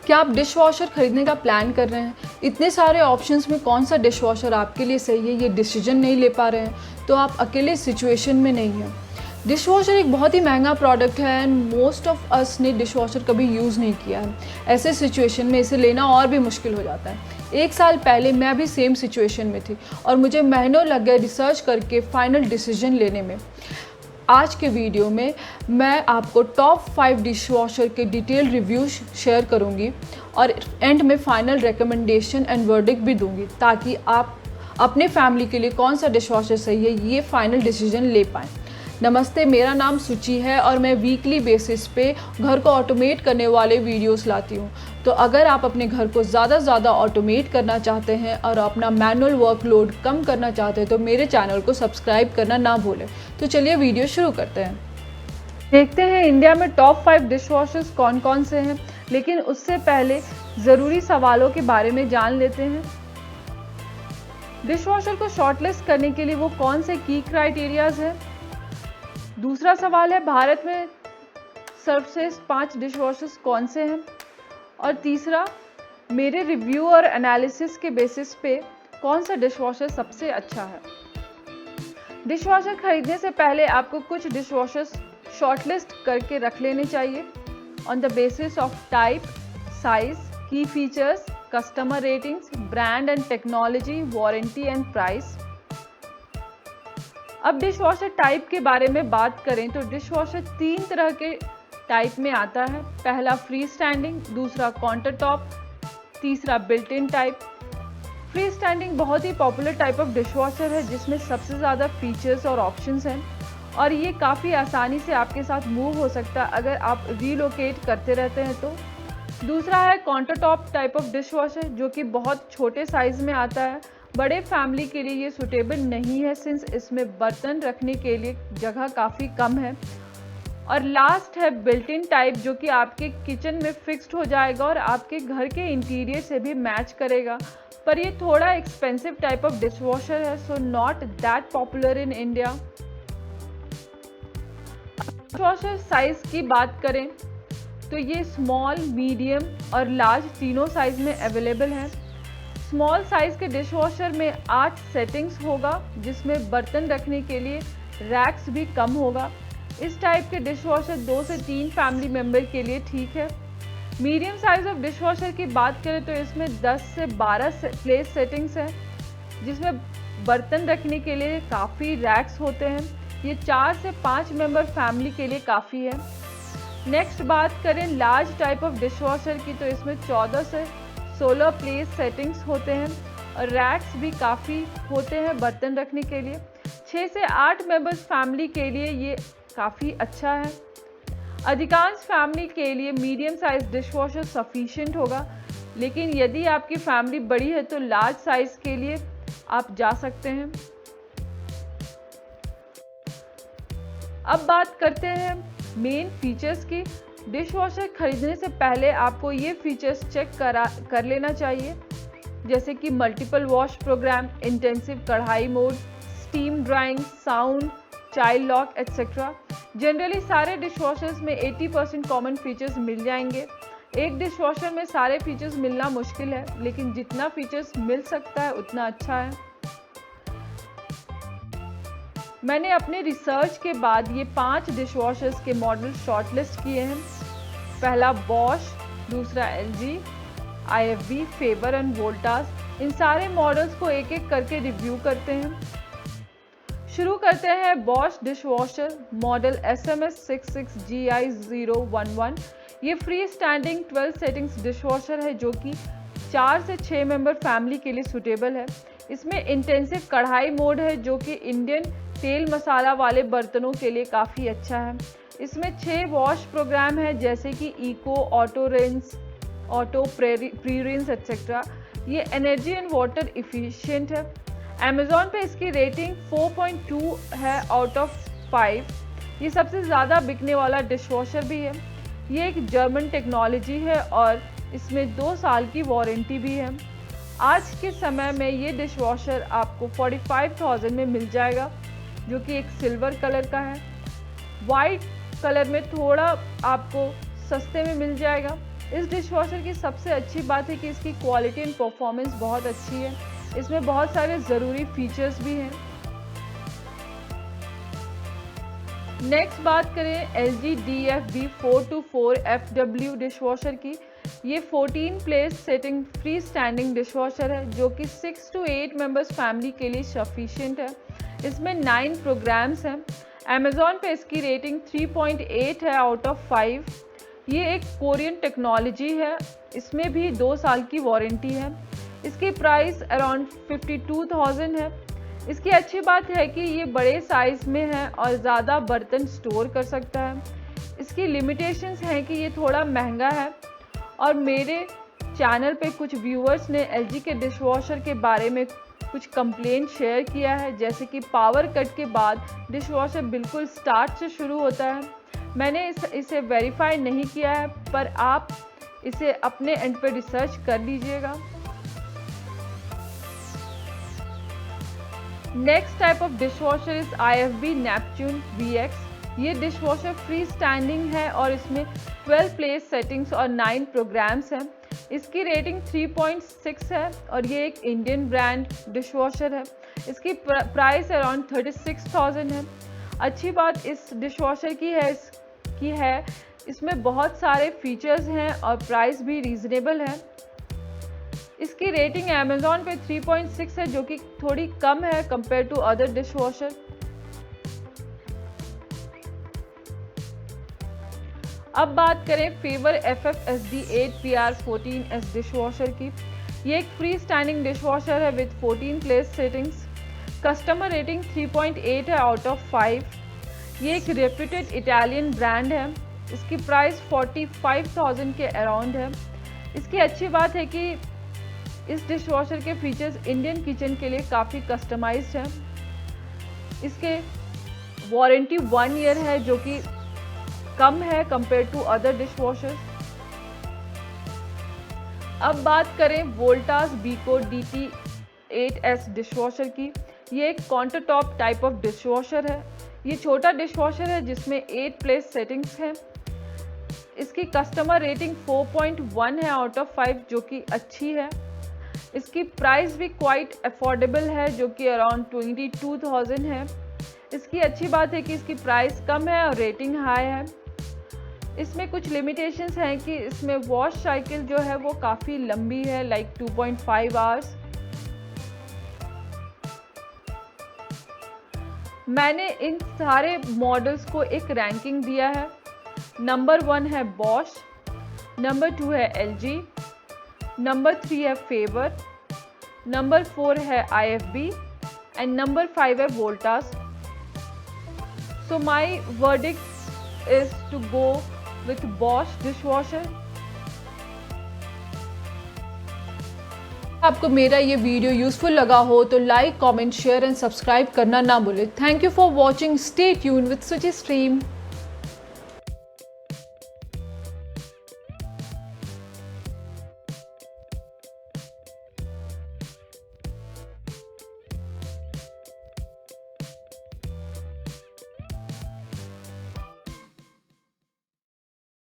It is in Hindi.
क्या आप डिश वॉशर ख़रीदने का प्लान कर रहे हैं? इतने सारे ऑप्शंस में कौन सा डिश वॉशर आपके लिए सही है, ये डिसीजन नहीं ले पा रहे हैं, तो आप अकेले सिचुएशन में नहीं हैं। डिश वॉशर एक बहुत ही महंगा प्रोडक्ट है एंड मोस्ट ऑफ अस ने डिश वॉशर कभी यूज़ नहीं किया है। ऐसे सिचुएशन में इसे लेना और भी मुश्किल हो जाता है। 1 साल पहले मैं भी सेम सिचुएशन में थी और मुझे महीनों लग गए रिसर्च करके फाइनल डिसीजन लेने में। आज के वीडियो में मैं आपको टॉप 5 डिश वॉशर के डिटेल रिव्यू शेयर करूंगी और एंड में फाइनल रिकमेंडेशन एंड वर्डिक्ट भी दूंगी, ताकि आप अपने फैमिली के लिए कौन सा डिश वॉशर सही है ये फाइनल डिसीजन ले पाएँ। नमस्ते, मेरा नाम सुची है और मैं वीकली बेसिस पे घर को ऑटोमेट करने वाले वीडियोस लाती हूँ। तो अगर आप अपने घर को ज़्यादा ऑटोमेट करना चाहते हैं और अपना मैनुअल वर्कलोड कम करना चाहते हैं तो मेरे चैनल को सब्सक्राइब करना ना भूलें। तो चलिए वीडियो शुरू करते हैं। देखते हैं इंडिया में टॉप 5 डिश वॉशर्स कौन कौन से हैं, लेकिन उससे पहले ज़रूरी सवालों के बारे में जान लेते हैं। डिश वॉशर को शॉर्टलिस्ट करने के लिए वो कौन से की क्राइटेरियाज हैं। दूसरा सवाल है, भारत में सर्वश्रेष्ठ 5 डिश वॉशर्स कौन से हैं। और तीसरा, मेरे रिव्यू और एनालिसिस के बेसिस पे कौन सा डिश वॉशर सबसे अच्छा है। डिश वॉशर खरीदने से पहले आपको कुछ डिश वॉशर्स शॉर्टलिस्ट करके रख लेने चाहिए on the basis of type, size, key features, customer ratings, brand and technology, warranty and price. अब डिश वॉशर टाइप के बारे में बात करें तो डिश वॉशर 3 तरह के टाइप में आता है। पहला फ्री स्टैंडिंग, दूसरा काउंटर टॉप, तीसरा built in type. Free standing बहुत ही popular type of dishwasher है जिसमें सबसे ज़्यादा फीचर्स और ऑप्शंस हैं और ये काफ़ी आसानी से आपके साथ मूव हो सकता है अगर आप रीलोकेट करते रहते हैं तो। दूसरा है counter top type of dish washer जो कि बहुत छोटे साइज़ में आता है। बड़े फैमिली के लिए ये सूटेबल नहीं है सिंस इसमें बर्तन रखने के लिए जगह काफ़ी कम है। और लास्ट है बिल्ट इन टाइप जो कि आपके किचन में फिक्स्ड हो जाएगा और आपके घर के इंटीरियर से भी मैच करेगा, पर ये थोड़ा expensive type of dishwasher है, so not that popular in India. Dishwasher size की बात करें तो ये स्मॉल, मीडियम और लार्ज तीनों साइज में अवेलेबल है। स्मॉल साइज के डिश वॉशर में 8 सेटिंग्स होगा जिसमें बर्तन रखने के लिए रैक्स भी कम होगा। इस टाइप के डिश वॉशर 2 से 3 फैमिली मेंबर के लिए ठीक है। Medium size of dish washer की बात करें तो इसमें 10 से 12 प्लेस सेटिंग्स हैं जिसमें बर्तन रखने के लिए काफ़ी रैक्स होते हैं। ये 4 से 5 मेंबर फैमिली के लिए काफ़ी है। नेक्स्ट बात करें large type of dish washer की तो इसमें 14 से 16 प्लेस सेटिंग्स होते हैं और रैक्स भी काफ़ी होते हैं बर्तन रखने के लिए। 6 से 8 मेंबर्स फैमिली के लिए ये काफ़ी अच्छा है। अधिकांश फैमिली के लिए medium size dish washer sufficient होगा, लेकिन यदि आपकी फैमिली बड़ी है तो लार्ज साइज के लिए आप जा सकते हैं। अब बात करते हैं मेन फीचर्स की। डिश वॉशर खरीदने से पहले आपको ये फीचर्स चेक कर लेना चाहिए, जैसे कि मल्टीपल वॉश प्रोग्राम, इंटेंसिव कढ़ाई mode, steam drawing, sound, child lock etcetera. Generally सारे डिश वॉशर्स में 80% कॉमन फीचर्स मिल जाएंगे। एक डिश वॉशर में सारे फीचर्स मिलना मुश्किल है, लेकिन जितना फीचर्स मिल सकता है उतना अच्छा है। मैंने अपने रिसर्च के बाद ये 5 डिश वॉशर्स के मॉडल शॉर्टलिस्ट किए हैं। पहला बॉश, दूसरा LG, IFB, Faber and Voltas. इन सारे मॉडल्स को एक एक करके रिव्यू करते हैं। शुरू करते हैं Bosch dish washer model SMS66GI011। ये free standing 12 settings dish washer है जो कि 4 से 6 मेंबर फैमिली के लिए सूटेबल है। इसमें इंटेंसिव कढ़ाई मोड है जो कि इंडियन तेल मसाला वाले बर्तनों के लिए काफ़ी अच्छा है। इसमें 6 वॉश प्रोग्राम है जैसे कि eco, auto rinse, auto pre rinse etcetera. ये एनर्जी एंड वाटर इफिशिएंट है। अमेज़ॉन पे इसकी रेटिंग 4.2 है आउट ऑफ 5। ये सबसे ज़्यादा बिकने वाला डिश वॉशर भी है। ये एक जर्मन टेक्नोलॉजी है और इसमें 2 साल की वारंटी भी है। आज के समय में ये डिश वॉशर आपको 45,000 में मिल जाएगा, जो कि एक सिल्वर कलर का है। वाइट कलर में थोड़ा आपको सस्ते में मिल जाएगा। इस डिशवॉशर की सबसे अच्छी बात है कि इसकी क्वालिटी एंड परफॉर्मेंस बहुत अच्छी है। इसमें बहुत सारे ज़रूरी फीचर्स भी हैं। नेक्स्ट बात करें LG DFB 424FW डिशवॉशर की। ये 14 place setting free standing dishwasher है जो कि 6 to 8 मेंबर्स फैमिली के लिए सफिशिएंट है। इसमें 9 प्रोग्राम्स हैं। अमेज़ॉन पे इसकी रेटिंग 3.8 है आउट ऑफ 5। ये एक कोरियन टेक्नोलॉजी है। इसमें भी 2 साल की वारंटी है। इसकी प्राइस अराउंड 52,000 है। इसकी अच्छी बात है कि ये बड़े साइज़ में है और ज़्यादा बर्तन स्टोर कर सकता है। इसकी लिमिटेशंस हैं कि ये थोड़ा महंगा है और मेरे चैनल पे कुछ व्यूअर्स ने LG के डिशवॉशर के बारे में कुछ कंप्लेंट शेयर किया है, जैसे कि पावर कट के बाद डिशवॉशर बिल्कुल स्टार्ट से शुरू होता है। मैंने इसे वेरीफाई नहीं किया है, पर आप इसे अपने एंड पे रिसर्च कर लीजिएगा। Next type of dishwasher is IFB Neptune VX। ये डिशवॉशर फ्री स्टैंडिंग है और इसमें 12 प्लेस सेटिंग्स और 9 प्रोग्राम्स हैं। इसकी रेटिंग 3.6 है और ये एक इंडियन ब्रांड डिशवॉशर है। इसकी प्राइस अराउंड 36,000 है। अच्छी बात इस डिशवॉशर की है इसमें बहुत सारे फीचर्स हैं और प्राइस भी रीज़नेबल है। इसकी रेटिंग अमेज़ॉन पे 3.6 है जो कि थोड़ी कम है कंपेयर टू अदर डिशवॉशर। अब बात करें फेवर FFSD 8PR14S डिशवॉशर की। ये एक फ्री स्टैंडिंग डिशवॉशर है with 14 place settings. Customer rating 3.8 है आउट ऑफ 5। ये एक रेप्यूटेड इटालियन ब्रांड है। इसकी प्राइस 45,000 के अराउंड है। इसकी अच्छी बात है कि इस डिशवॉशर के फीचर्स इंडियन किचन के लिए काफ़ी कस्टमाइज्ड हैं। इसके वारंटी 1 ईयर है जो कि कम है कंपेयर टू अदर डिशवॉशर्स। अब बात करें वोल्टास बीको DT8S डिशवॉशर की। ये एक counter top type of dishwasher है। ये छोटा डिशवॉशर है जिसमें 8 प्लेस सेटिंग्स हैं। इसकी कस्टमर रेटिंग 4.1 है आउट ऑफ 5 जो कि अच्छी है। इसकी प्राइस भी क्वाइट अफोर्डेबल है जो कि अराउंड 22,000 है। इसकी अच्छी बात है कि इसकी प्राइस कम है और रेटिंग हाई है। इसमें कुछ लिमिटेशंस हैं कि इसमें वॉश साइकिल जो है वो काफ़ी लंबी है, लाइक 2.5 आवर्स। मैंने इन सारे मॉडल्स को एक रैंकिंग दिया है। नंबर 1 है बॉश, नंबर 2 है LG, नंबर 3 है फेवर, नंबर 4 है IFB एंड नंबर 5 है Voltas. So my verdict is to go with Bosch dishwasher. आपको मेरा ये वीडियो यूजफुल लगा हो तो like, comment, share and subscribe करना ना भूलें। Thank you for watching. Stay tuned with Suchi stream.